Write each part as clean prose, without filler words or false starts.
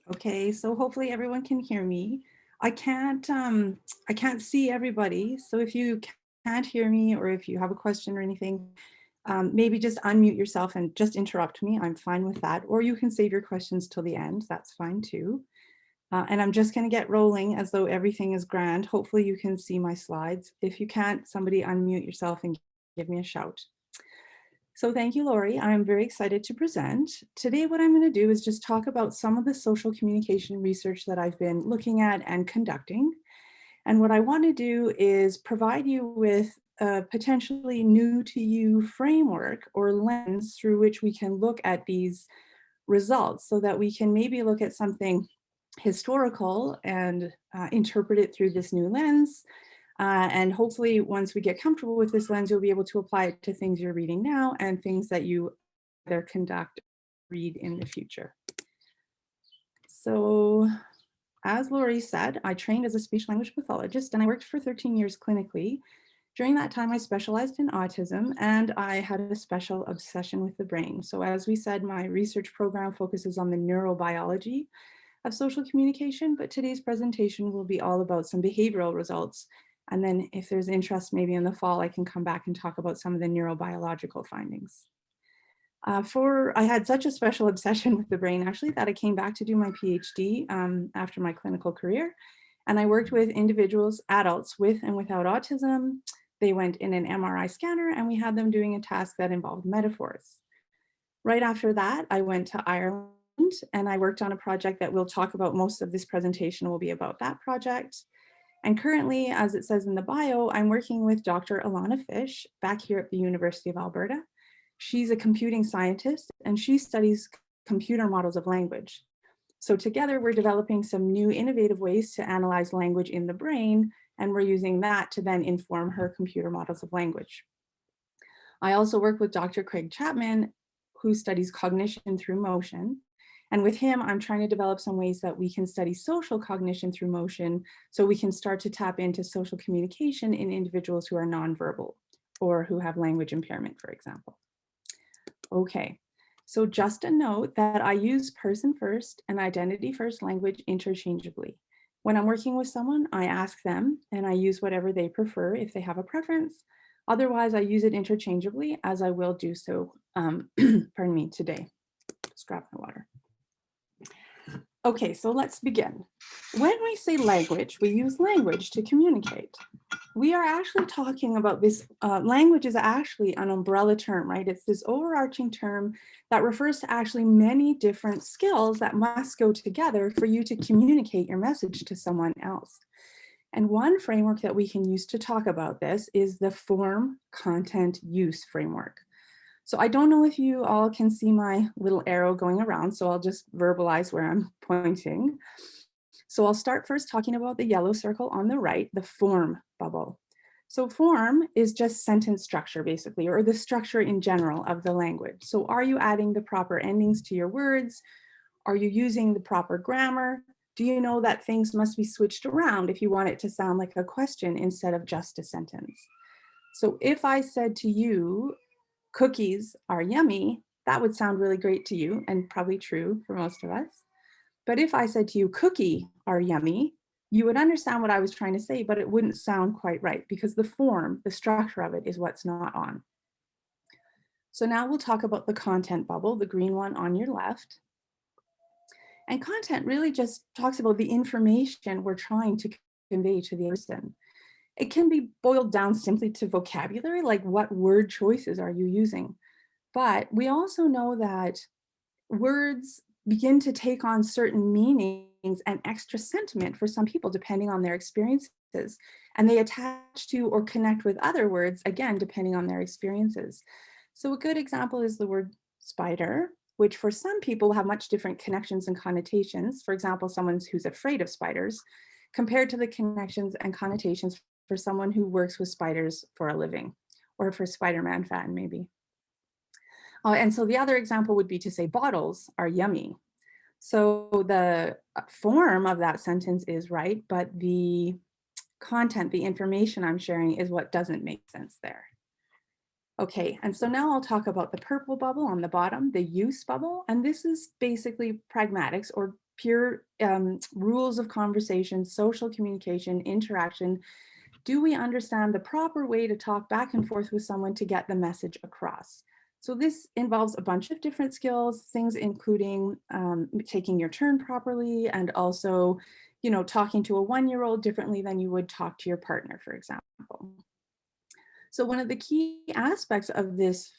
Okay, so hopefully everyone can hear me. I can't see everybody. So if you can't hear me or if you have a question or anything, maybe just unmute yourself and just interrupt me. I'm fine with that. Or you can save your questions till the end. That's fine too. And I'm just going to get rolling as though everything is grand. Hopefully you can see my slides. If you can't, somebody unmute yourself and give me a shout. So thank you, Lori. I'm very excited to present. Today, what I'm going to do is just talk about some of the social communication research that I've been looking at and conducting. And what I want to do is provide you with a potentially new to you framework or lens through which we can look at these results so that we can maybe look at something historical and interpret it through this new lens. And hopefully once we get comfortable with this lens, you'll be able to apply it to things you're reading now and things that you either conduct or read in the future. So as Lori said, I trained as a speech language pathologist and I worked for 13 years clinically. During that time, I specialized in autism and I had a special obsession with the brain. So as we said, my research program focuses on the neurobiology of social communication, but today's presentation will be all about some behavioral results. And then if there's interest, maybe in the fall, I can come back and talk about some of the neurobiological findings. I had such a special obsession with the brain, actually, that I came back to do my PhD after my clinical career. And I worked with individuals, adults with and without autism. They went in an MRI scanner and we had them doing a task that involved metaphors. Right after that, I went to Ireland and I worked on a project that we'll talk about. Most of this presentation will be about that project. And currently, as it says in the bio, I'm working with Dr. Alana Fish back here at the University of Alberta. She's a computing scientist and she studies computer models of language. So together we're developing some new innovative ways to analyze language in the brain, and we're using that to then inform her computer models of language. I also work with Dr. Craig Chapman, who studies cognition through motion. And with him, I'm trying to develop some ways that we can study social cognition through motion so we can start to tap into social communication in individuals who are nonverbal or who have language impairment, for example. Okay, so just a note that I use person first and identity first language interchangeably. When I'm working with someone, I ask them and I use whatever they prefer if they have a preference. Otherwise, I use it interchangeably, as I will do so, pardon me, today. Just grab my water. Okay, so let's begin. When we say language, we use language to communicate. We are actually talking about this, language is actually an umbrella term, right? It's this overarching term that refers to actually many different skills that must go together for you to communicate your message to someone else. And one framework that we can use to talk about this is the form, content, use framework. So I don't know if you all can see my little arrow going around, so I'll just verbalize where I'm pointing. So I'll start first talking about the yellow circle on the right, the form bubble. So form is just sentence structure, basically, or the structure in general of the language. So are you adding the proper endings to your words? Are you using the proper grammar? Do you know that things must be switched around if you want it to sound like a question instead of just a sentence? So if I said to you, cookies are yummy, that would sound really great to you and probably true for most of us. But if I said to you, cookie are yummy, you would understand what I was trying to say, but it wouldn't sound quite right because the form, the structure of it is what's not on. So now we'll talk about the content bubble, the green one on your left. And content really just talks about the information we're trying to convey to the person. It can be boiled down simply to vocabulary, like what word choices are you using? But we also know that words begin to take on certain meanings and extra sentiment for some people, depending on their experiences. And they attach to or connect with other words, again, depending on their experiences. So a good example is the word spider, which for some people have much different connections and connotations. For example, someone who's afraid of spiders, compared to the connections and connotations for someone who works with spiders for a living, or for Spider-Man fan, maybe. And so the other example would be to say bottles are yummy. So the form of that sentence is right, but the content, the information I'm sharing is what doesn't make sense there. Okay, and so now I'll talk about the purple bubble on the bottom, the use bubble, and this is basically pragmatics or pure rules of conversation, social communication, interaction? Do we understand the proper way to talk back and forth with someone to get the message across? So this involves a bunch of different skills, things including taking your turn properly, and also, you know, talking to a 1-year-old differently than you would talk to your partner, for example. So one of the key aspects of this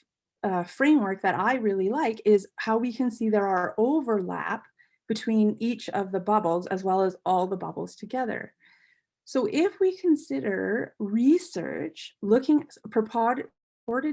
framework that I really like is how we can see there are overlap between each of the bubbles as well as all the bubbles together. So if we consider research purported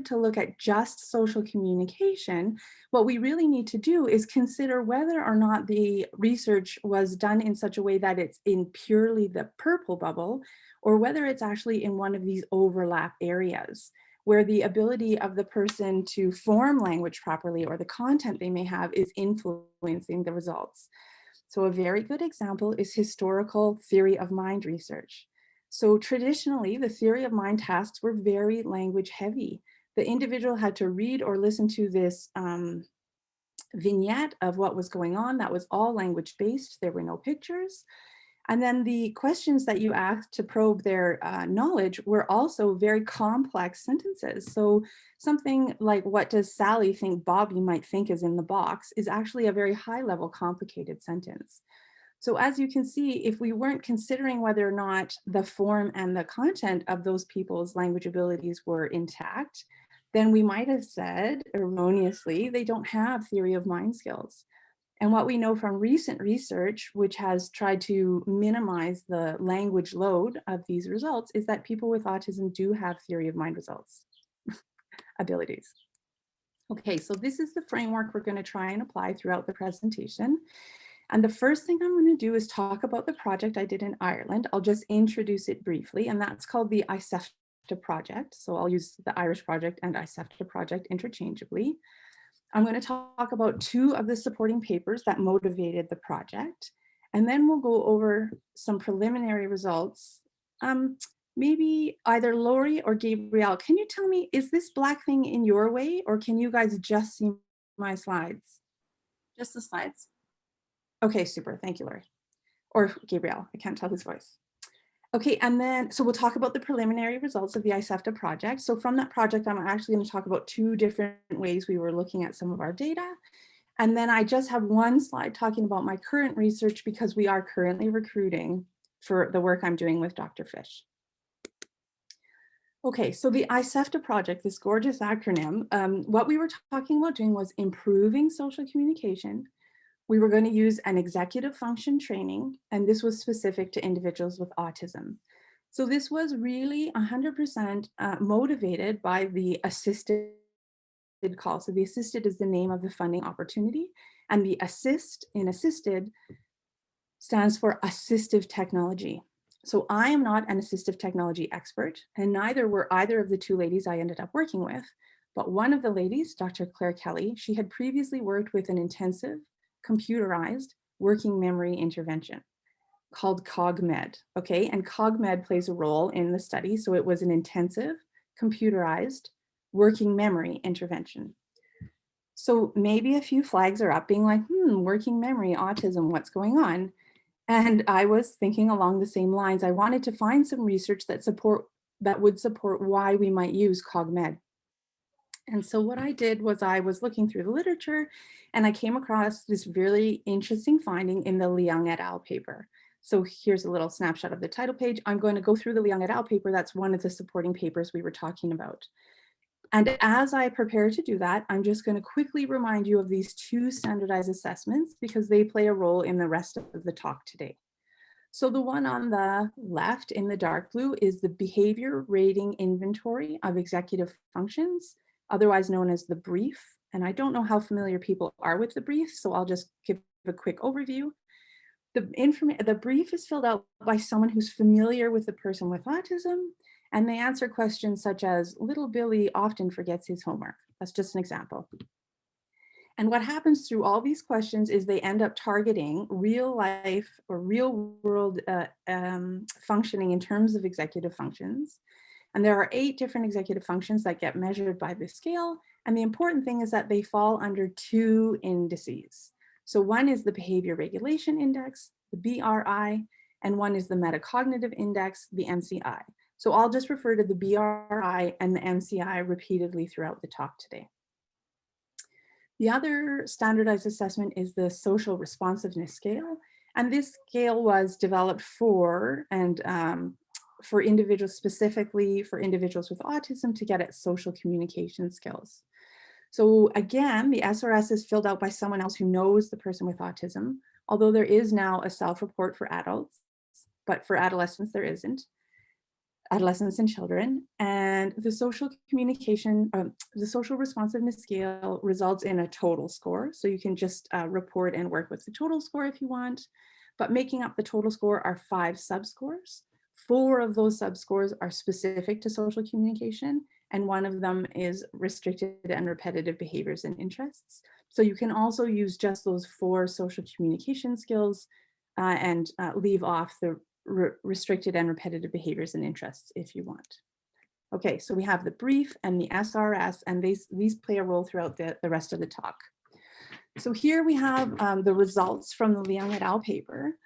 to look at just social communication, what we really need to do is consider whether or not the research was done in such a way that it's in purely the purple bubble, or whether it's actually in one of these overlap areas where the ability of the person to form language properly or the content they may have is influencing the results. So a very good example is historical theory of mind research. So traditionally, the theory of mind tasks were very language heavy. The individual had to read or listen to this vignette of what was going on. That was all language based. There were no pictures. And then the questions that you asked to probe their knowledge were also very complex sentences. So something like, what does Sally think Bobby might think is in the box, is actually a very high level complicated sentence. So as you can see, if we weren't considering whether or not the form and the content of those people's language abilities were intact, then we might have said erroneously, they don't have theory of mind skills. And what we know from recent research, which has tried to minimize the language load of these results, is that people with autism do have theory of mind results, abilities. Okay, so this is the framework we're going to try and apply throughout the presentation. And the first thing I'm going to do is talk about the project I did in Ireland. I'll just introduce it briefly, and that's called the ISCEFTA project. So I'll use the Irish project and ISCEFTA project interchangeably. I'm going to talk about 2 of the supporting papers that motivated the project, and then we'll go over some preliminary results. Maybe either Lori or Gabrielle, can you tell me, is this black thing in your way, or can you guys just see my slides? Just the slides. Okay, super. Thank you, Lori. Or Gabrielle, I can't tell whose voice. Okay, and then, so we'll talk about the preliminary results of the ISCEFTA project. So from that project, I'm actually going to talk about 2 different ways we were looking at some of our data. And then I just have 1 slide talking about my current research because we are currently recruiting for the work I'm doing with Dr. Fish. Okay, so the ISCEFTA project, this gorgeous acronym, what we were talking about doing was improving social communication. We were going to use an executive function training, and this was specific to individuals with autism. So this was really 100% motivated by the assisted call. So the assisted is the name of the funding opportunity, and the assist in assisted stands for assistive technology. So I am not an assistive technology expert, and neither were either of the 2 ladies I ended up working with. But one of the ladies, Dr. Claire Kelly, she had previously worked with an intensive computerized working memory intervention called Cog Med. Okay, and Cog Med plays a role in the study. So it was an intensive computerized working memory intervention. So maybe a few flags are up being like, working memory, autism, what's going on? And I was thinking along the same lines. I wanted to find some research that would support why we might use CogMed. And so what I did was I was looking through the literature, and I came across this really interesting finding in the Leung et al. Paper. So here's a little snapshot of the title page. I'm going to go through the Leung et al. Paper. That's one of the supporting papers we were talking about. And as I prepare to do that, I'm just going to quickly remind you of these 2 standardized assessments because they play a role in the rest of the talk today. So the one on the left in the dark blue is the Behavior Rating Inventory of Executive Functions, otherwise known as the brief. And I don't know how familiar people are with the brief, so I'll just give a quick overview. The brief is filled out by someone who's familiar with the person with autism, and they answer questions such as, little Billy often forgets his homework. That's just an example. And what happens through all these questions is they end up targeting real life or real world functioning in terms of executive functions. And there are 8 different executive functions that get measured by the scale. And the important thing is that they fall under 2 indices. So one is the Behavior Regulation Index, the BRI, and one is the Metacognitive Index, the MCI. So I'll just refer to the BRI and the MCI repeatedly throughout the talk today. The other standardized assessment is the Social Responsiveness Scale. And this scale was developed for individuals, specifically for individuals with autism, to get at social communication skills. So again, the SRS is filled out by someone else who knows the person with autism, although there is now a self-report for adults, but for adolescents there isn't. Adolescents and children, and the social responsiveness scale results in a total score. So you can just report and work with the total score if you want, but making up the total score are 5 subscores. 4 of those subscores are specific to social communication, and one of them is restricted and repetitive behaviors and interests. So you can also use just those 4 social communication skills and leave off the restricted and repetitive behaviors and interests if you want. Okay, so we have the brief and the SRS, and these play a role throughout the rest of the talk. So here we have the results from the Leung et al. Paper.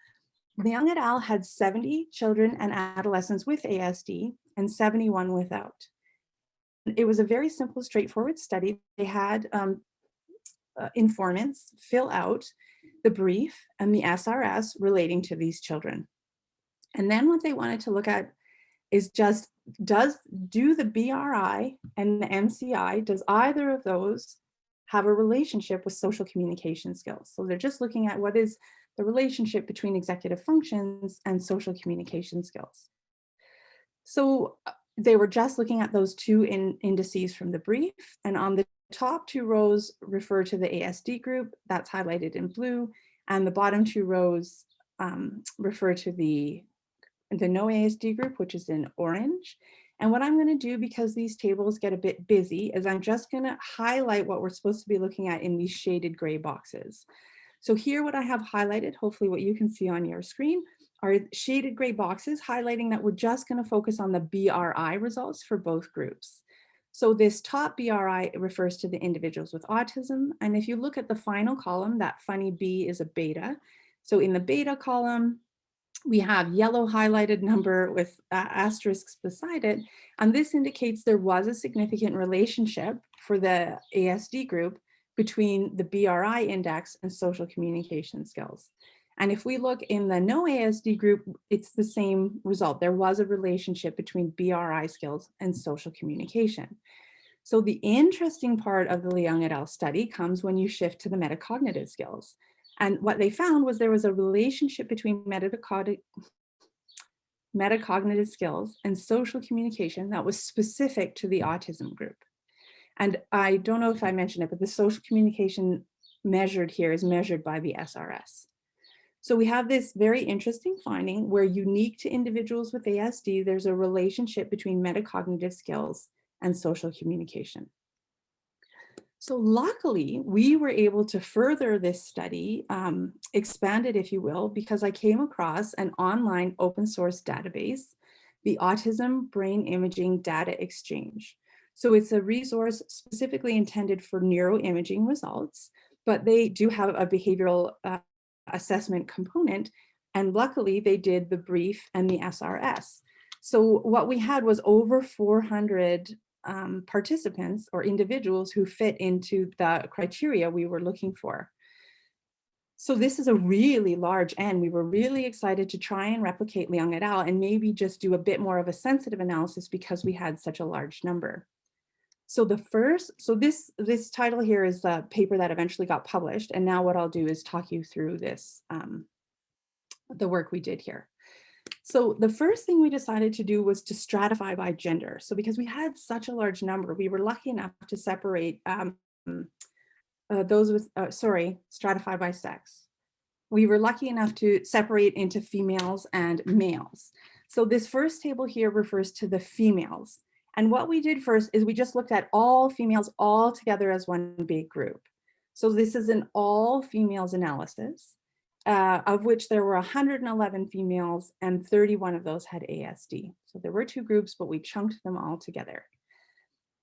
Leung et al. Had 70 children and adolescents with ASD and 71 without. It was a very simple, straightforward study. They had informants fill out the brief and the SRS relating to these children. And then what they wanted to look at is just, do the BRI and the MCI, does either of those have a relationship with social communication skills? So they're just looking at what is the relationship between executive functions and social communication skills. So they were just looking at those 2 indices from the brief, and on the top 2 rows refer to the ASD group, that's highlighted in blue, and the bottom 2 rows refer to the no ASD group, which is in orange. And what I'm going to do, because these tables get a bit busy, is I'm just going to highlight what we're supposed to be looking at in these shaded gray boxes. So here, what I have highlighted, hopefully what you can see on your screen, are shaded gray boxes highlighting that we're just going to focus on the BRI results for both groups. So this top BRI refers to the individuals with autism. And if you look at the final column, that funny B is a beta. So in the beta column, we have yellow highlighted number with asterisks beside it. And this indicates there was a significant relationship for the ASD group between the BRI index and social communication skills. And if we look in the no ASD group, it's the same result. There was a relationship between BRI skills and social communication. So the interesting part of the Leung et al. Study comes when you shift to the metacognitive skills. And what they found was there was a relationship between metacognitive skills and social communication that was specific to the autism group. And I don't know if I mentioned it, but the social communication measured here is measured by the SRS. So we have this very interesting finding where, unique to individuals with ASD, there's a relationship between metacognitive skills and social communication. So luckily, we were able to further this study, expand it, if you will, because I came across an online open source database, the Autism Brain Imaging Data Exchange. So it's a resource specifically intended for neuroimaging results, but they do have a behavioral assessment component. And luckily, they did the brief and the SRS. So what we had was over 400 participants or individuals who fit into the criteria we were looking for. So this is a really large N. We were really excited to try and replicate Leung et al. And maybe just do a bit more of a sensitive analysis because we had such a large number. So this title here is the paper that eventually got published. And now what I'll do is talk you through this, the work we did here. So the first thing we decided to do was to stratify by gender. So because we had such a large number, we were lucky enough to separate stratify by sex. We were lucky enough to separate into females and males. So this first table here refers to the females. And what we did first is we just looked at all females all together as one big group. So this is an all females analysis. Of which there were 111 females and 31 of those had ASD. So there were 2 groups, but we chunked them all together.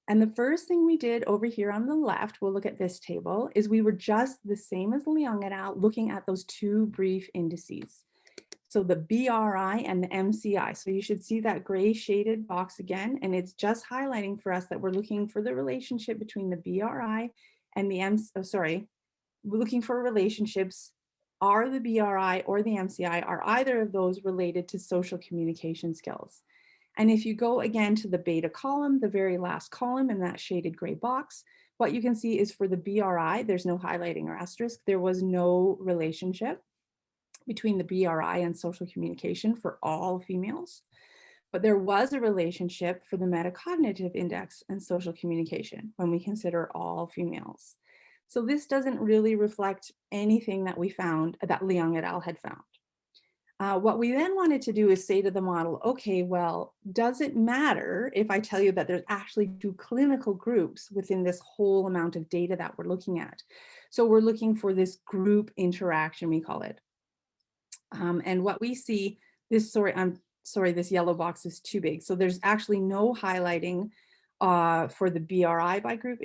And the first thing we did over here on the left, we'll look at this table, is we were just the same as Leung et al. Looking at those two brief indices. So the BRI and the MCI. So you should see that gray shaded box again, and it's just highlighting for us that we're looking for the relationship between the BRI and the we're looking for relationships. Are the BRI or the MCI, are either of those related to social communication skills? And if you go again to the beta column, the very last column in that shaded gray box, what you can see is for the BRI, there's no highlighting or asterisk. There was no relationship between the BRI and social communication for all females. But there was a relationship for the metacognitive index and social communication when we consider all females. So this doesn't really reflect anything that we found, that Leung et al. Had found. What we then wanted to do is say to the model, okay, well, does it matter if I tell you that there's actually two clinical groups within this whole amount of data that we're looking at? So we're looking for this group interaction, we call it. And what we see, I'm sorry, this yellow box is too big. So there's actually no highlighting for the BRI by group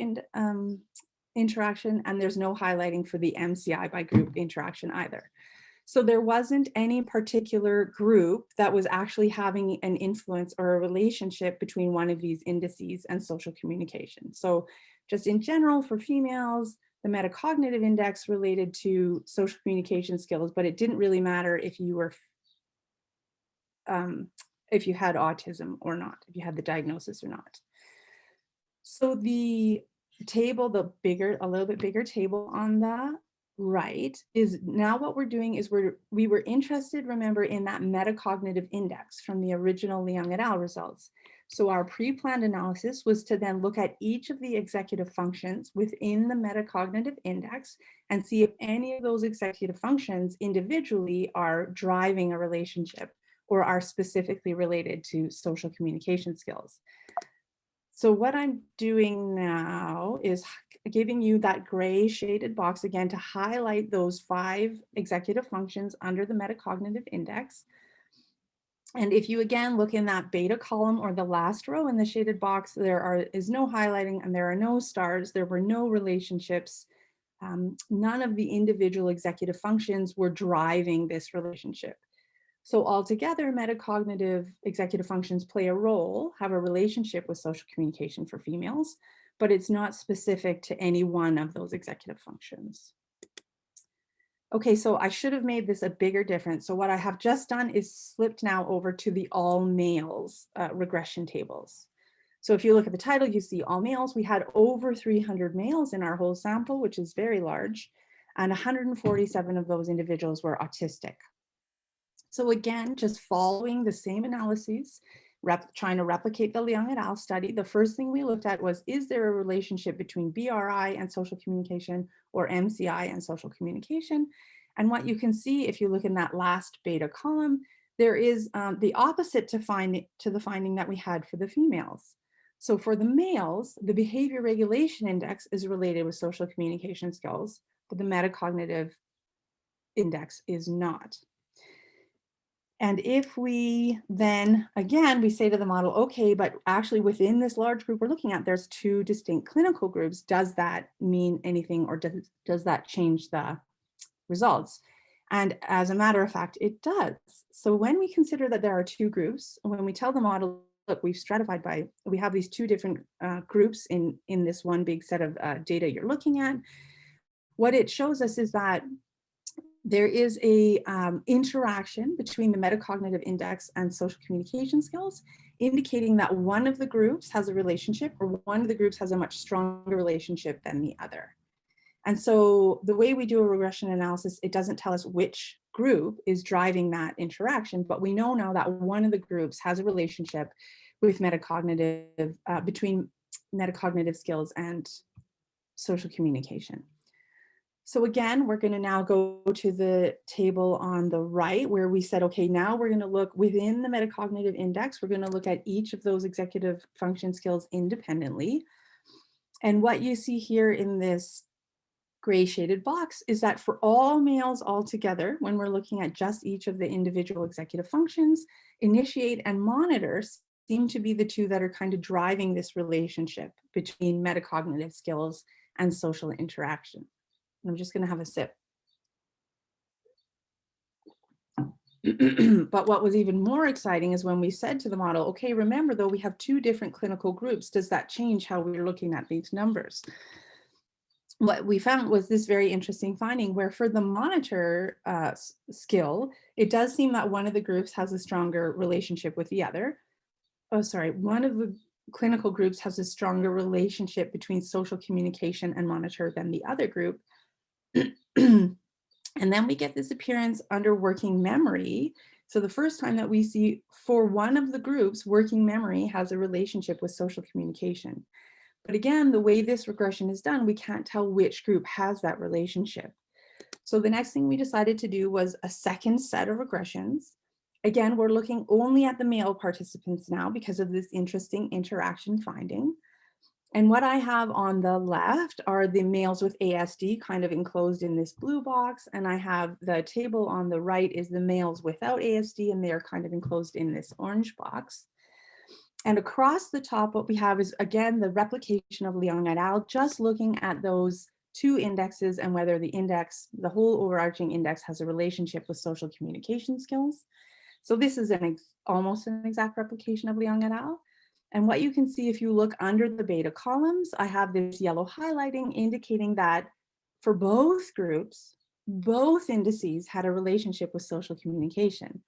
interaction, and there's no highlighting for the MCI by group interaction either. So there wasn't any particular group that was actually having an influence or a relationship between one of these indices and social communication. So just in general for females, the metacognitive index related to social communication skills, but it didn't really matter if you were, if you had autism or not, if you had the diagnosis or not. So the table, a little bit bigger table on the right is now what we're doing is we were interested, remember, in that metacognitive index from the original Leung et al. Results. So our pre-planned analysis was to then look at each of the executive functions within the metacognitive index and see if any of those executive functions individually are driving a relationship or are specifically related to social communication skills. So what I'm doing now is giving you that gray shaded box again to highlight those 5 executive functions under the metacognitive index. And if you again look in that beta column or the last row in the shaded box, there is no highlighting and there are no stars. There were no relationships. None of the individual executive functions were driving this relationship. So altogether, metacognitive executive functions play a role, have a relationship with social communication for females, but it's not specific to any one of those executive functions. Okay, so I should have made this a bigger difference. So what I have just done is slipped now over to the all males regression tables. So if you look at the title, you see all males. We had over 300 males in our whole sample, which is very large, and 147 of those individuals were autistic. So again, just following the same analyses, trying to replicate the Leung et al. Study, the first thing we looked at was, is there a relationship between BRI and social communication or MCI and social communication? And what you can see if you look in that last beta column, there is the opposite to the finding that we had for the females. So for the males, the behavior regulation index is related with social communication skills, but the metacognitive index is not. And if we then, again, we say to the model, okay, but actually within this large group we're looking at, there's 2 distinct clinical groups. Does that mean anything or does that change the results? And as a matter of fact, it does. So when we consider that there are 2 groups, when we tell the model, look, we've stratified we have these 2 different groups in this one big set of data you're looking at, what it shows us is that there is a interaction between the metacognitive index and social communication skills, indicating that one of the groups has a relationship or one of the groups has a much stronger relationship than the other. And so the way we do a regression analysis, it doesn't tell us which group is driving that interaction, but we know now that one of the groups has a relationship with metacognitive, between metacognitive skills and social communication. So again, we're going to now go to the table on the right where we said, okay, now we're going to look within the metacognitive index. We're going to look at each of those executive function skills independently. And what you see here in this gray shaded box is that for all males altogether, when we're looking at just each of the individual executive functions, initiate and monitor seem to be the two that are kind of driving this relationship between metacognitive skills and social interaction. I'm just going to have a sip. But what was even more exciting is when we said to the model, okay, remember though, we have two different clinical groups. Does that change how we're looking at these numbers? What we found was this very interesting finding where for the monitor skill, it does seem that one of the groups has a stronger relationship with the other. Oh, sorry, one of the clinical groups has a stronger relationship between social communication and monitor than the other group. And then we get this appearance under working memory. So the first time that we see for one of the groups, working memory has a relationship with social communication. But again, the way this regression is done, we can't tell which group has that relationship. So the next thing we decided to do was a second set of regressions. Again, we're looking only at the male participants now because of this interesting interaction finding. And what I have on the left are the males with ASD kind of enclosed in this blue box. And I have the table on the right is the males without ASD, and they're kind of enclosed in this orange box. And across the top, what we have is, again, the replication of Leung et al., just looking at those two indexes and whether the index, the whole overarching index, has a relationship with social communication skills. So this is almost an exact replication of Leung et al. And what you can see if you look under the beta columns, I have this yellow highlighting indicating that for both groups, both indices had a relationship with social communication.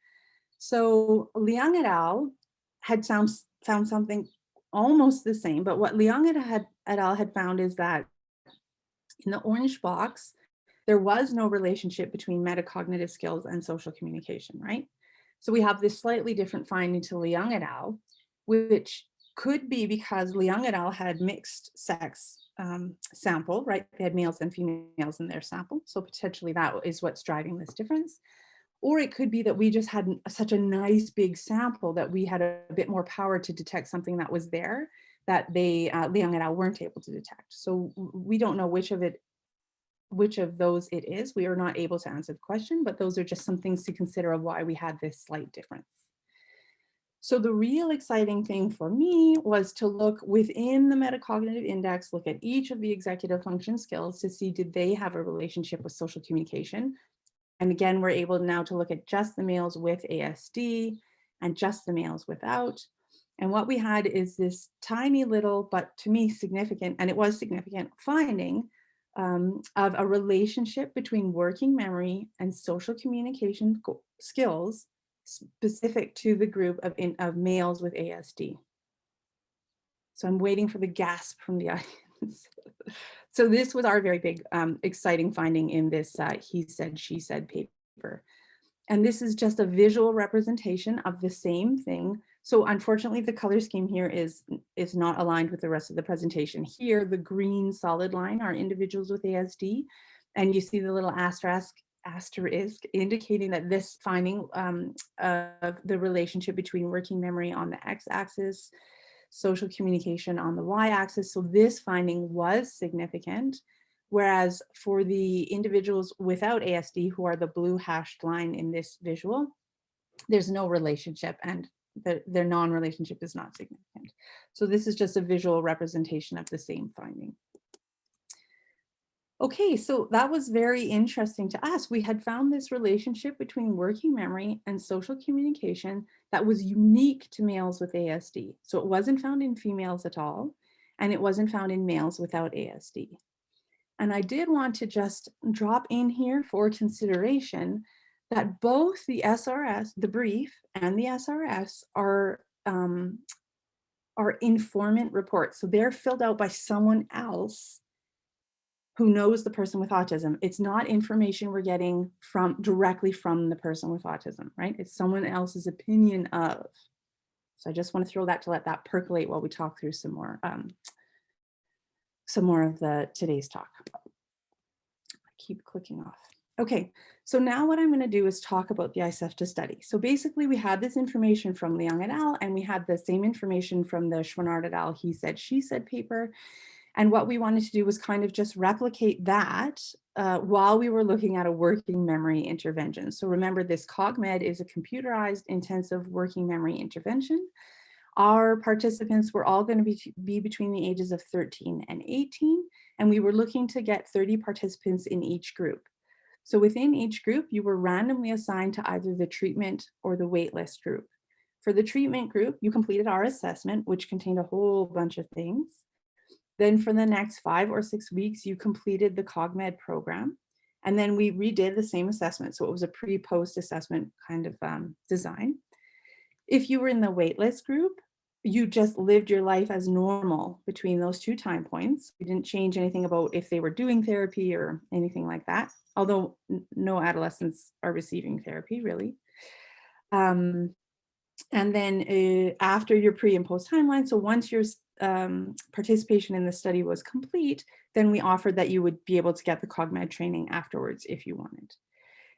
So Leung et al. Had found something almost the same, but what Leung et al. Had found is that in the orange box, there was no relationship between metacognitive skills and social communication, right? So we have this slightly different finding to Leung et al., which could be because Leung et al. Had mixed sex sample, right? They had males and females in their sample. So potentially that is what's driving this difference. Or it could be that we just had such a nice big sample that we had a bit more power to detect something that was there that they, Leung et al. Weren't able to detect. So we don't know which of those it is. We are not able to answer the question, but those are just some things to consider of why we had this slight difference. So the real exciting thing for me was to look within the metacognitive index, look at each of the executive function skills to see, did they have a relationship with social communication? And again, we're able now to look at just the males with ASD and just the males without. And what we had is this tiny little, but to me significant, and it was significant, finding of a relationship between working memory and social communication skills specific to the group of males with ASD. So I'm waiting for the gasp from the audience. So this was our very big, exciting finding in this he said, she said paper. And this is just a visual representation of the same thing. So unfortunately, the color scheme here is not aligned with the rest of the presentation. Here, the green solid line are individuals with ASD. And you see the little asterisk indicating that this finding of the relationship between working memory on the x-axis, social communication on the y-axis. So this finding was significant, whereas for the individuals without ASD, who are the blue hashed line in this visual, there's no relationship and their non-relationship is not significant. So this is just a visual representation of the same finding. Okay, so that was very interesting to us. We had found this relationship between working memory and social communication that was unique to males with ASD. So it wasn't found in females at all, and it wasn't found in males without ASD. And I did want to just drop in here for consideration that both the SRS, the brief, and the SRS are informant reports. So they're filled out by someone else who knows the person with autism. It's not information we're getting directly from the person with autism, right? It's someone else's opinion of. So I just want to throw that to let that percolate while we talk through some more of today's talk. I keep clicking off. Okay, so now what I'm going to do is talk about the ISCEFTA study. So basically we had this information from Leung et al. And we had the same information from the Chouinard et al. He said, she said paper. And what we wanted to do was kind of just replicate that while we were looking at a working memory intervention. So remember, this CogMed is a computerized intensive working memory intervention. Our participants were all going to be between the ages of 13 and 18, and we were looking to get 30 participants in each group. So within each group, you were randomly assigned to either the treatment or the waitlist group. For the treatment group, you completed our assessment, which contained a whole bunch of things. Then for the next 5 or 6 weeks, you completed the CogMed program. And then we redid the same assessment. So it was a pre-post assessment kind of design. If you were in the waitlist group, you just lived your life as normal between those 2 time points. You didn't change anything about if they were doing therapy or anything like that, although no adolescents are receiving therapy really. And then after your pre and post timeline, so once your participation in the study was complete, then we offered that you would be able to get the CogMed training afterwards if you wanted.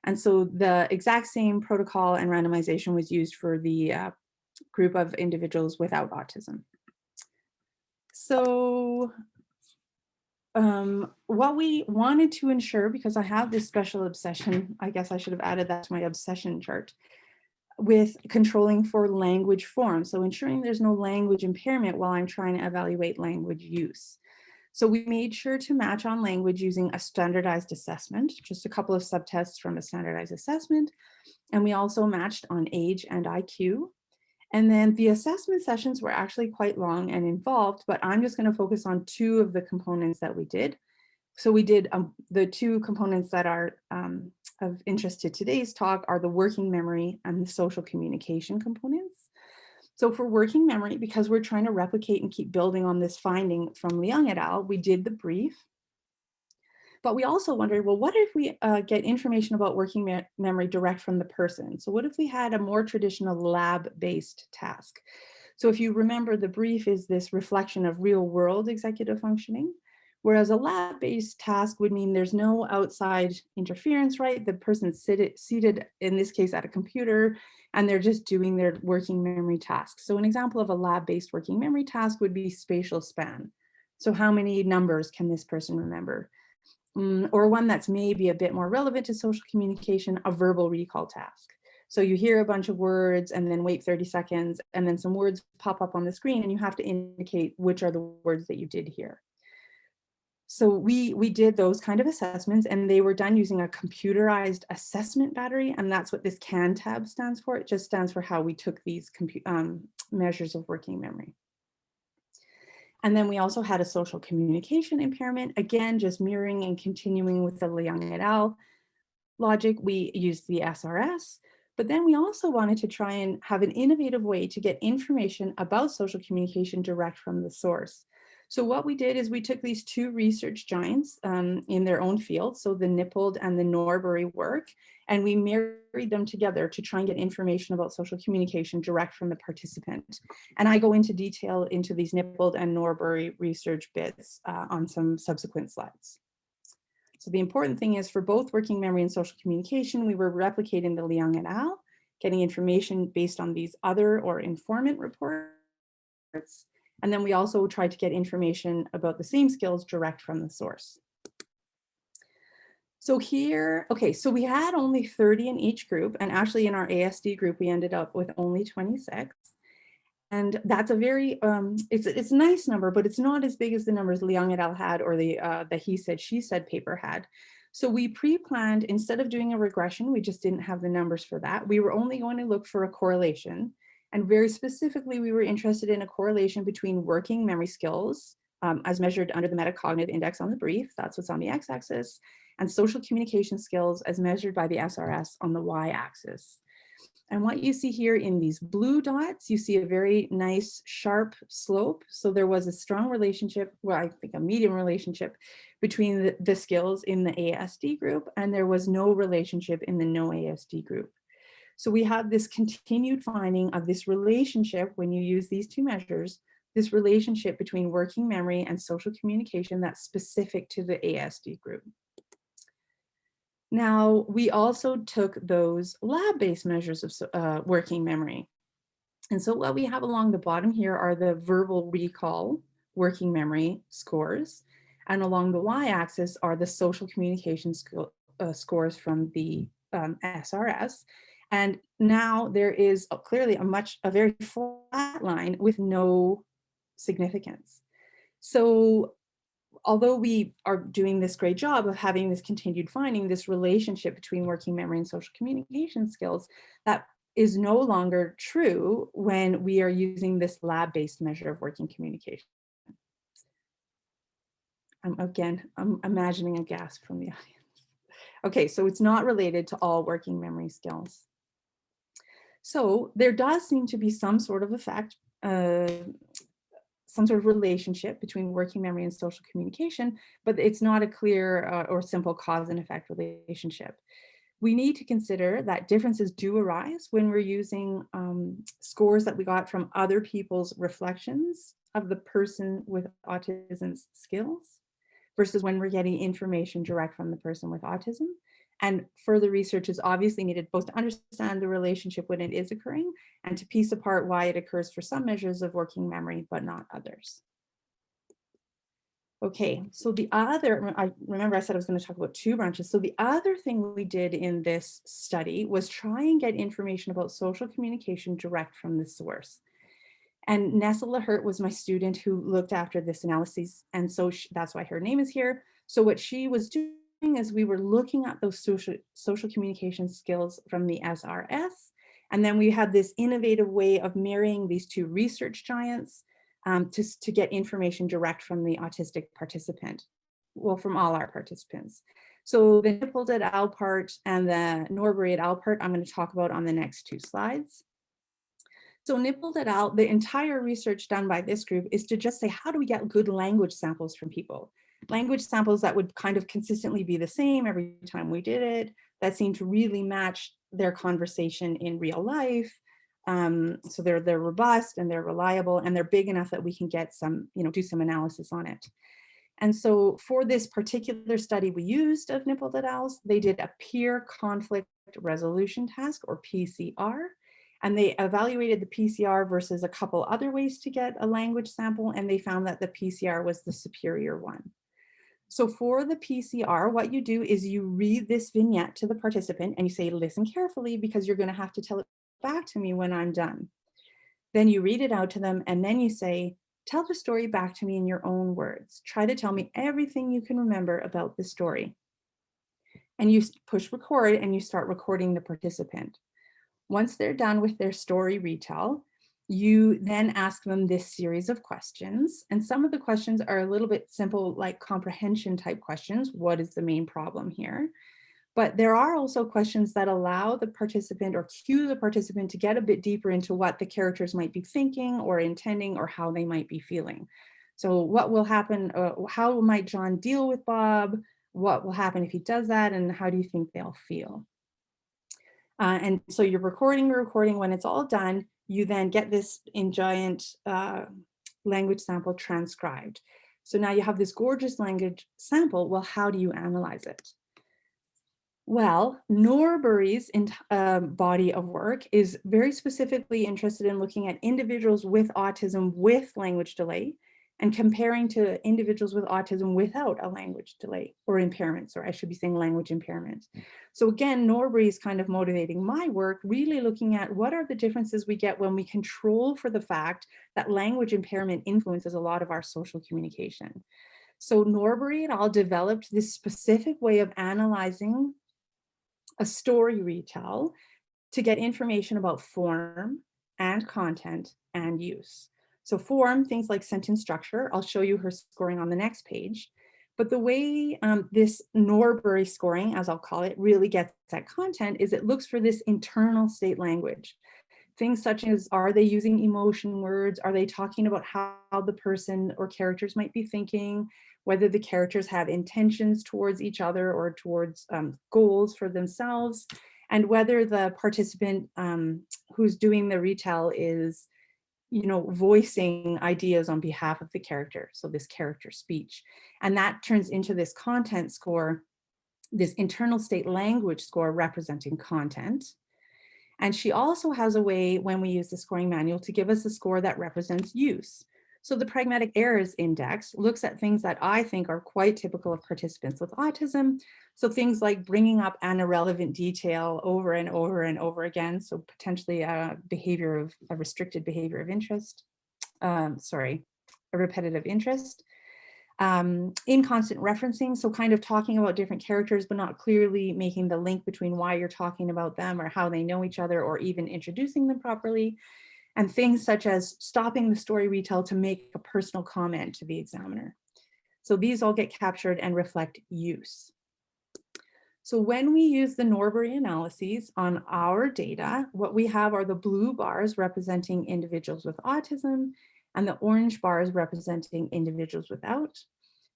And so the exact same protocol and randomization was used for the group of individuals without autism. So what we wanted to ensure, because I have this special obsession, I guess I should have added that to my obsession chart, with controlling for language form. So ensuring there's no language impairment while I'm trying to evaluate language use. So we made sure to match on language using a standardized assessment, just a couple of subtests from a standardized assessment. And we also matched on age and IQ. And then the assessment sessions were actually quite long and involved, but I'm just going to focus on 2 of the components that we did. So we did the 2 components that are of interest to today's talk are the working memory and the social communication components. So for working memory, because we're trying to replicate and keep building on this finding from Leung et al., we did the brief. But we also wondered, well, what if we get information about working memory direct from the person? So what if we had a more traditional lab-based task? So if you remember, the brief is this reflection of real-world executive functioning, whereas a lab-based task would mean there's no outside interference, right? The person's seated, in this case, at a computer, and they're just doing their working memory tasks. So an example of a lab-based working memory task would be spatial span. So how many numbers can this person remember? Or one that's maybe a bit more relevant to social communication, a verbal recall task. So you hear a bunch of words and then wait 30 seconds, and then some words pop up on the screen and you have to indicate which are the words that you did hear. So we did those kind of assessments, and they were done using a computerized assessment battery, and that's what this CAN tab stands for. It just stands for how we took these measures of working memory. And then we also had a social communication impairment, again, just mirroring and continuing with the Leung et al. Logic. We used the SRS, but then we also wanted to try and have an innovative way to get information about social communication direct from the source. So what we did is we took these 2 research giants in their own field, so the Nippold and the Norbury work, and we married them together to try and get information about social communication direct from the participant. And I go into detail into these Nippold and Norbury research bits on some subsequent slides. So the important thing is for both working memory and social communication, we were replicating the Leung et al., getting information based on these other or informant reports. And then we also tried to get information about the same skills direct from the source. So here, okay, so we had only 30 in each group, and actually in our ASD group, we ended up with only 26. And that's a very, it's a nice number, but it's not as big as the numbers Leung et al. Had or the he said, she said paper had. So we pre-planned, instead of doing a regression, we just didn't have the numbers for that. We were only going to look for a correlation. And very specifically, we were interested in a correlation between working memory skills as measured under the metacognitive index on the brief, that's what's on the x-axis, and social communication skills as measured by the SRS on the y-axis. And what you see here in these blue dots, you see a very nice sharp slope. So there was a strong relationship, well, I think a medium relationship between the skills in the ASD group, and there was no relationship in the no ASD group. So we have this continued finding of this relationship when you use these 2 measures, this relationship between working memory and social communication that's specific to the ASD group. Now, we also took those lab-based measures of working memory. And so what we have along the bottom here are the verbal recall working memory scores. And along the y-axis are the social communication scores from the SRS. And now there is clearly a very flat line with no significance. So although we are doing this great job of having this continued finding, this relationship between working memory and social communication skills, that is no longer true when we are using this lab-based measure of working communication. I'm imagining a gasp from the audience. Okay, so it's not related to all working memory skills. So there does seem to be some sort of effect, some sort of relationship between working memory and social communication, but it's not a clear or simple cause and effect relationship. We need to consider that differences do arise when we're using scores that we got from other people's reflections of the person with autism's skills versus when we're getting information direct from the person with autism. And further research is obviously needed both to understand the relationship when it is occurring and to piece apart why it occurs for some measures of working memory, but not others. Okay, so the other, I remember I said I was going to talk about two branches. So the other thing we did in this study was try and get information about social communication direct from the source. And Nessa Lahert was my student who looked after this analysis. And so that's why her name is here. So what she was doing is we were looking at those social communication skills from the SRS. And then we had this innovative way of marrying these two research giants to get information direct from the autistic participant, well, from all our participants. So the Nippold et al. Part and the Norbury et al. Part I'm going to talk about on the next two slides. So Nippold et al., the entire research done by this group is to just say, how do we get good language samples from people? Language samples that would kind of consistently be the same every time we did it, that seem to really match their conversation in real life. So they're robust and they're reliable and they're big enough that we can get some, do some analysis on it. And so for this particular study we used of Nippold et al.'s, they did a peer conflict resolution task, or PCR. And they evaluated the PCR versus a couple other ways to get a language sample, and they found that the PCR was the superior one. So for the PCR, what you do is you read this vignette to the participant and you say, listen carefully because you're going to have to tell it back to me when I'm done. Then you read it out to them and then you say, tell the story back to me in your own words. Try to tell me everything you can remember about the story. And you push record and you start recording the participant. Once they're done with their story retell, you then ask them this series of questions. And some of the questions are a little bit simple, like comprehension type questions. What is the main problem here? But there are also questions that allow the participant or cue the participant to get a bit deeper into what the characters might be thinking or intending or how they might be feeling. So what will happen? How might John deal with Bob? What will happen if he does that? And how do you think they'll feel? And so you're recording. When it's all done, you then get this in giant language sample transcribed. So now you have this gorgeous language sample. Well, how do you analyze it? Well, Norbury's body of work is very specifically interested in looking at individuals with autism with language delay and comparing to individuals with autism without a language delay or impairment, or I should be saying language impairment. So again, Norbury is kind of motivating my work, really looking at what are the differences we get when we control for the fact that language impairment influences a lot of our social communication. So Norbury et al. Developed this specific way of analyzing a story retell to get information about form and content and use. So form, things like sentence structure, I'll show you her scoring on the next page. But the way this Norbury scoring, as I'll call it, really gets at content is it looks for this internal state language. Things such as, are they using emotion words? Are they talking about how the person or characters might be thinking? Whether the characters have intentions towards each other or towards goals for themselves, and whether the participant who's doing the retell is, voicing ideas on behalf of the character. So this character speech, and that turns into this content score, this internal state language score representing content. And she also has a way, when we use the scoring manual, to give us a score that represents use. So the Pragmatic Errors Index looks at things that I think are quite typical of participants with autism. So things like bringing up an irrelevant detail over and over and over again. So potentially a restricted behavior of interest. A repetitive interest. Inconstant referencing, so kind of talking about different characters, but not clearly making the link between why you're talking about them or how they know each other or even introducing them properly. And things such as stopping the story retell to make a personal comment to the examiner. So these all get captured and reflect use. So when we use the Norbury analyses on our data, what we have are the blue bars representing individuals with autism and the orange bars representing individuals without.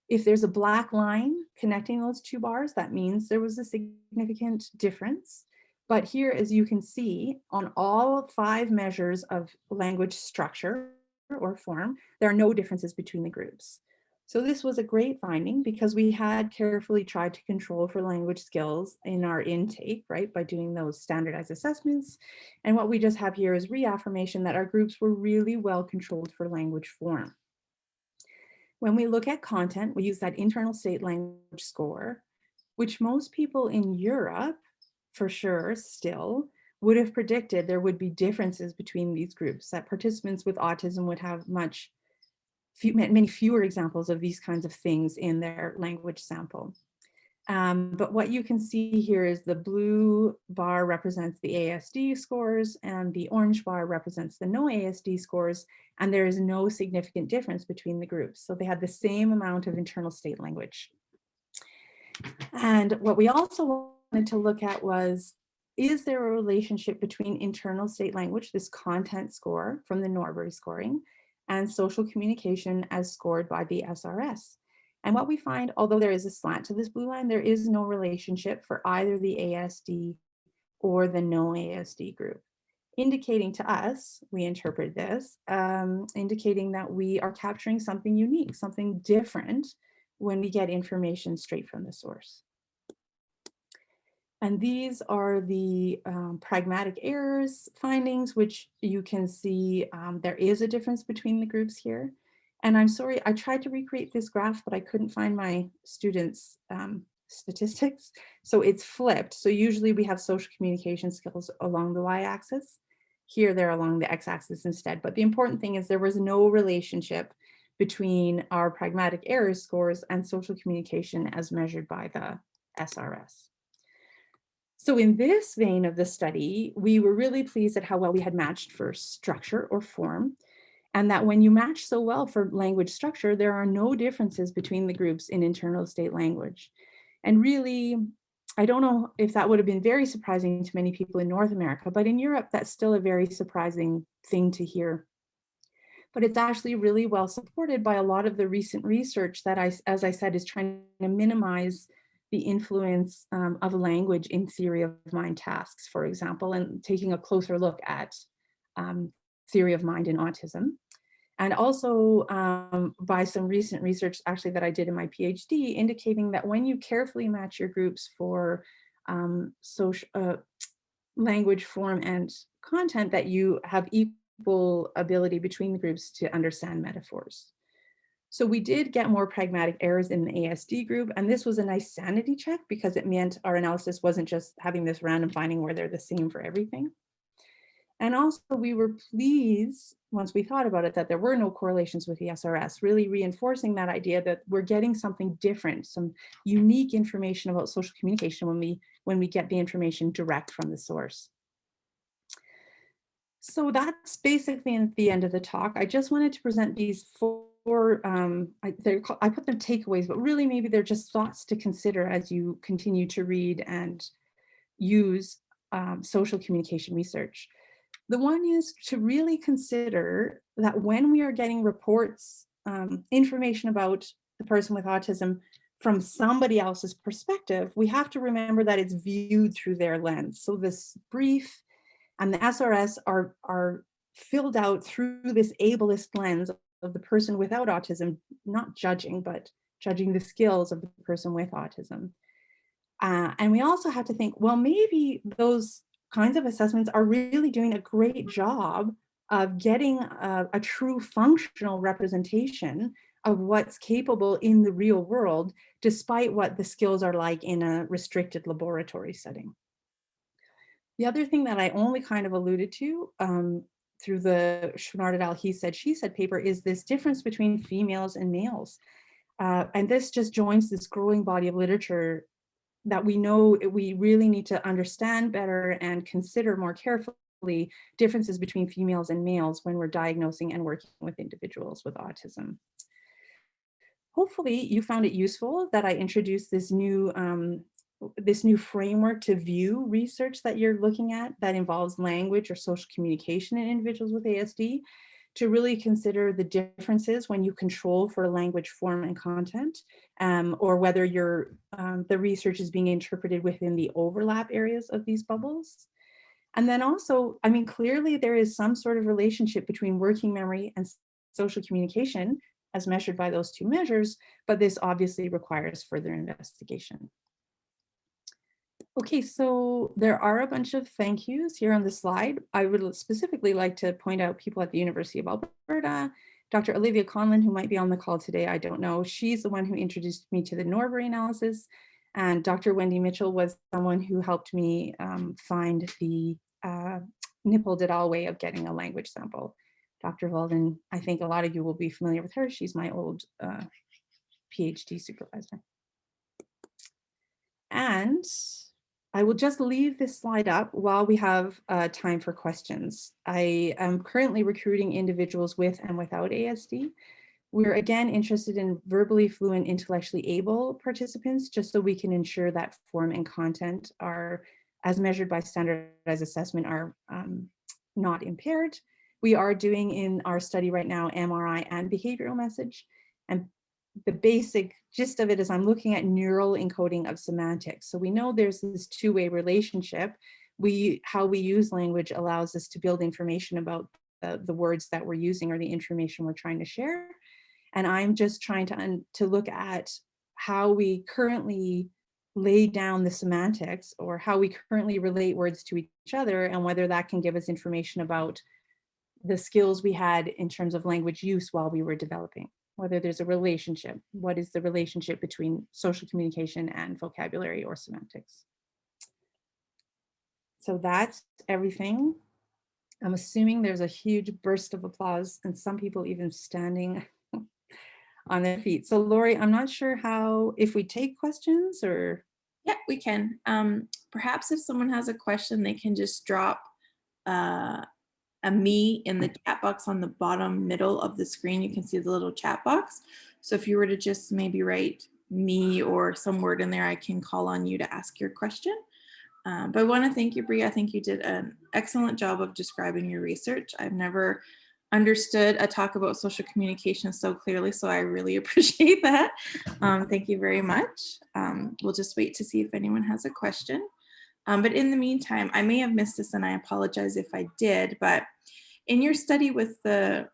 If there's a black line connecting those two bars, that means there was a significant difference. But here, as you can see, on all 5 measures of language structure or form, there are no differences between the groups. So this was a great finding because we had carefully tried to control for language skills in our intake, right, by doing those standardized assessments. And what we just have here is reaffirmation that our groups were really well controlled for language form. When we look at content, we use that internal state language score, which most people in Europe, for sure, still would have predicted there would be differences between these groups, that participants with autism would have many fewer examples of these kinds of things in their language sample. But what you can see here is the blue bar represents the ASD scores and the orange bar represents the no ASD scores, and there is no significant difference between the groups. So they had the same amount of internal state language. And what we also wanted to look at was, is there a relationship between internal state language, this content score from the Norbury scoring, and social communication as scored by the SRS? And what we find, although there is a slant to this blue line, there is no relationship for either the ASD or the no ASD group, indicating to us, we interpret this, indicating that we are capturing something unique, something different when we get information straight from the source. And these are the pragmatic errors findings, which you can see there is a difference between the groups here. And I'm sorry, I tried to recreate this graph, but I couldn't find my students' statistics. So it's flipped. So usually we have social communication skills along the y-axis. Here they're along the x-axis instead. But the important thing is there was no relationship between our pragmatic errors scores and social communication as measured by the SRS. So in this vein of the study, we were really pleased at how well we had matched for structure or form, and that when you match so well for language structure, there are no differences between the groups in internal state language. And really, I don't know if that would have been very surprising to many people in North America, but in Europe, that's still a very surprising thing to hear. But it's actually really well supported by a lot of the recent research that, as I said, is trying to minimize the influence of language in theory of mind tasks, for example, and taking a closer look at theory of mind in autism. And also by some recent research actually that I did in my PhD, indicating that when you carefully match your groups for language form and content, that you have equal ability between the groups to understand metaphors. So we did get more pragmatic errors in the ASD group, and this was a nice sanity check because it meant our analysis wasn't just having this random finding where they're the same for everything. And also we were pleased, once we thought about it, that there were no correlations with the SRS, really reinforcing that idea that we're getting something different, some unique information about social communication when we get the information direct from the source. So that's basically at the end of the talk. I just wanted to present these four, I put them takeaways, but really maybe they're just thoughts to consider as you continue to read and use social communication research. The one is to really consider that when we are getting reports, information about the person with autism from somebody else's perspective, we have to remember that it's viewed through their lens. So this brief and the SRS are filled out through this ableist lens of the person without autism, not judging, but judging the skills of the person with autism. And we also have to think, well, maybe those kinds of assessments are really doing a great job of getting a true functional representation of what's capable in the real world, despite what the skills are like in a restricted laboratory setting. The other thing that I only kind of alluded to through the Chouinard et al. He said, she said paper is this difference between females and males. And this just joins this growing body of literature that we know we really need to understand better and consider more carefully differences between females and males when we're diagnosing and working with individuals with autism. Hopefully you found it useful that I introduced this new framework to view research that you're looking at that involves language or social communication in individuals with ASD, to really consider the differences when you control for language, form, and content, or whether the research is being interpreted within the overlap areas of these bubbles. And then also, I mean, clearly there is some sort of relationship between working memory and social communication as measured by those two measures, but this obviously requires further investigation. Okay, so there are a bunch of thank yous here on the slide. I would specifically like to point out people at the University of Alberta, Dr. Olivia Conlon, who might be on the call today, I don't know. She's the one who introduced me to the Norbury analysis. And Dr. Wendy Mitchell was someone who helped me find the Nippold et al. Way of getting a language sample. Dr. Walden, I think a lot of you will be familiar with her. She's my old PhD supervisor. And I will just leave this slide up while we have time for questions. I am currently recruiting individuals with and without ASD. We're again interested in verbally fluent, intellectually able participants, just so we can ensure that form and content are, as measured by standardized assessment, are not impaired. We are doing in our study right now MRI and behavioral message. And the basic gist of it is I'm looking at neural encoding of semantics. So we know there's this two-way relationship. How we use language allows us to build information about the words that we're using or the information we're trying to share. And I'm just trying to look at how we currently lay down the semantics, or how we currently relate words to each other, and whether that can give us information about the skills we had in terms of language use while we were developing. Whether there's a relationship. What is the relationship between social communication and vocabulary or semantics? So that's everything. I'm assuming there's a huge burst of applause and some people even standing on their feet. So Lori, I'm not sure if we take questions or. Yeah, we can. Perhaps if someone has a question, they can just drop a me in the chat box on the bottom middle of the screen. You can see the little chat box. So if you were to just maybe write me or some word in there, I can call on you to ask your question. But I want to thank you, Brea. I think you did an excellent job of describing your research. I've never understood a talk about social communication so clearly, so I really appreciate that. Thank you very much. We'll just wait to see if anyone has a question. But in the meantime, I may have missed this and I apologize if I did, but in your study with the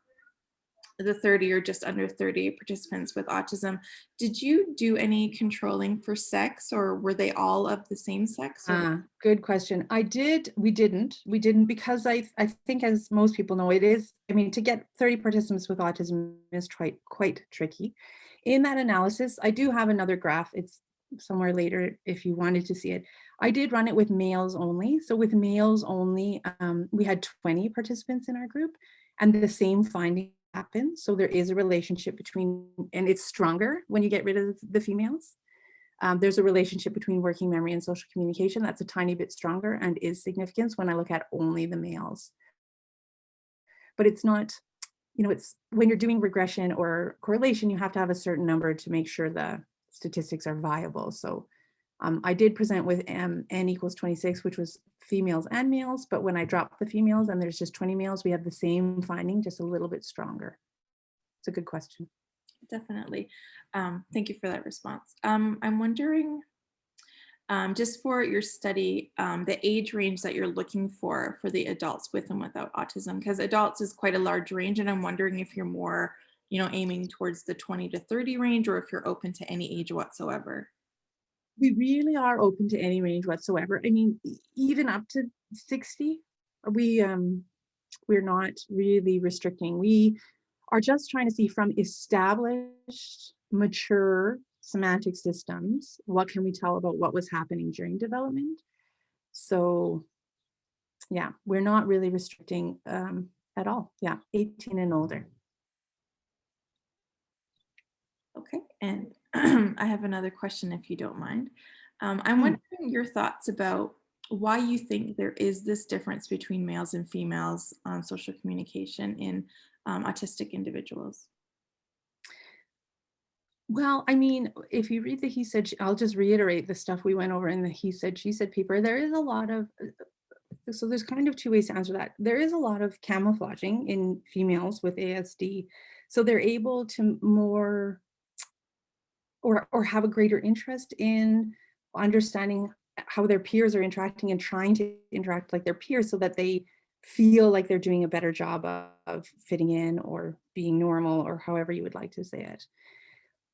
30 or just under 30 participants with autism, did you do any controlling for sex, or were they all of the same sex? Good question. We didn't because I think, as most people know, to get 30 participants with autism is quite tricky. In that analysis, I do have another graph. It's somewhere later if you wanted to see it. I did run it with males only. So with males only, we had 20 participants in our group, and the same finding happened. So there is a relationship between, and it's stronger when you get rid of the females. There's a relationship between working memory and social communication that's a tiny bit stronger and is significant when I look at only the males. But it's not, it's when you're doing regression or correlation, you have to have a certain number to make sure the statistics are viable. So I did present with n equals 26, which was females and males, but when I dropped the females and there's just 20 males, we have the same finding, just a little bit stronger. It's a good question. Definitely. Thank you for that response. I'm wondering, just for your study, the age range that you're looking for the adults with and without autism, because adults is quite a large range, and I'm wondering if you're more, aiming towards the 20 to 30 range, or if you're open to any age whatsoever. We really are open to any range whatsoever. I mean, even up to 60. we're not really restricting. We are just trying to see from established, mature semantic systems, what can we tell about what was happening during development? So yeah, we're not really restricting at all. Yeah, 18 and older. Okay, and I have another question if you don't mind. I'm wondering your thoughts about why you think there is this difference between males and females on social communication in autistic individuals. Well, I mean, if you read the he said, I'll just reiterate the stuff we went over in the he said, she said paper. There is a lot of, so there's kind of two ways to answer that. There is a lot of camouflaging in females with ASD. So they're able to more or have a greater interest in understanding how their peers are interacting and trying to interact like their peers so that they feel like they're doing a better job of fitting in or being normal or however you would like to say it.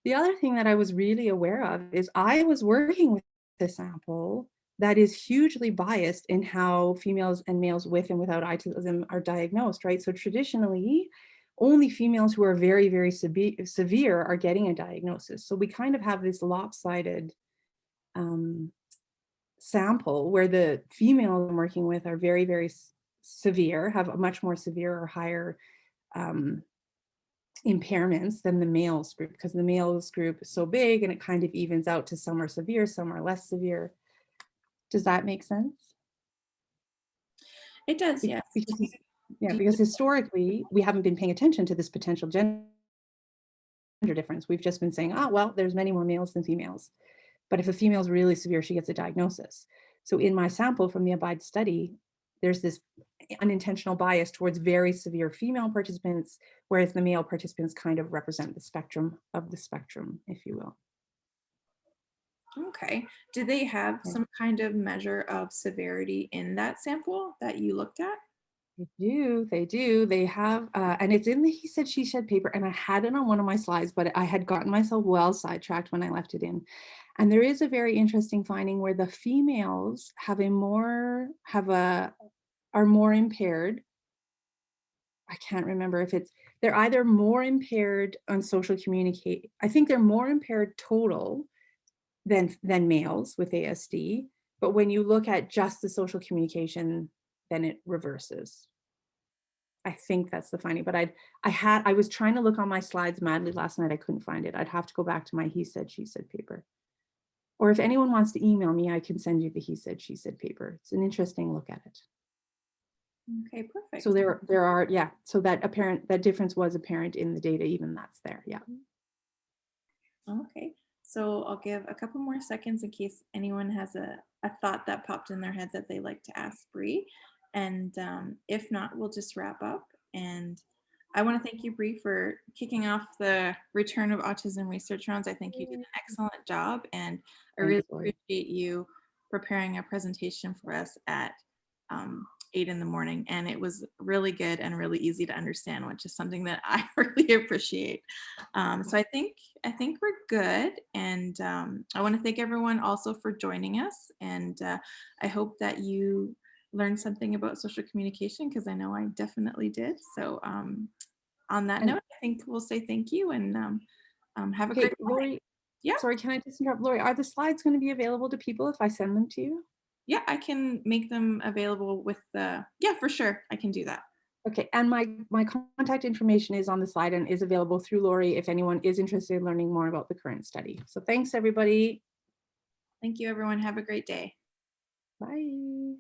The other thing that I was really aware of is I was working with a sample that is hugely biased in how females and males with and without autism are diagnosed, right? So traditionally, only females who are very, very severe are getting a diagnosis. So we kind of have this lopsided sample where the females I'm working with are very, very severe, have a much more severe or higher impairments than the males group, because the males group is so big and it kind of evens out to some are severe, some are less severe. Does that make sense? It does, yes. Because historically we haven't been paying attention to this potential gender difference. We've just been saying, oh, well, there's many more males than females. But if a female is really severe, she gets a diagnosis. So in my sample from the ABIDE study, there's this unintentional bias towards very severe female participants, whereas the male participants kind of represent the spectrum of the spectrum, if you will. Okay. Do they have some kind of measure of severity in that sample that you looked at? They do. They have, and it's in the he said, she said paper, and I had it on one of my slides, but I had gotten myself well sidetracked when I left it in. And there is a very interesting finding where the females have are more impaired. I can't remember if they're either more impaired on social communicate. I think they're more impaired total than males with ASD. But when you look at just the social communication, then it reverses. I think that's the finding, but I was trying to look on my slides madly last night. I couldn't find it. I'd have to go back to my he said, she said paper. Or if anyone wants to email me, I can send you the he said, she said paper. It's an interesting look at it. Okay, perfect. So there are, yeah. So that difference was apparent in the data, even that's there, yeah. Okay, so I'll give a couple more seconds in case anyone has a thought that popped in their head that they like to ask Brea. And if not, we'll just wrap up. And I want to thank you, Brea, for kicking off the Return of Autism Research Rounds. I think you did an excellent job, and I really appreciate you preparing a presentation for us at 8 in the morning, and it was really good and really easy to understand, which is something that I really appreciate. So I think we're good, and I want to thank everyone also for joining us, and I hope that you learned something about social communication, because I know I definitely did. So on that note, I think we'll say thank you and have a great Lori. Yeah. Sorry, can I just interrupt, Lori? Are the slides going to be available to people if I send them to you? Yeah, I can make them available with yeah, for sure. I can do that. Okay, and my contact information is on the slide and is available through Lori if anyone is interested in learning more about the current study. So thanks, everybody. Thank you, everyone. Have a great day. Bye.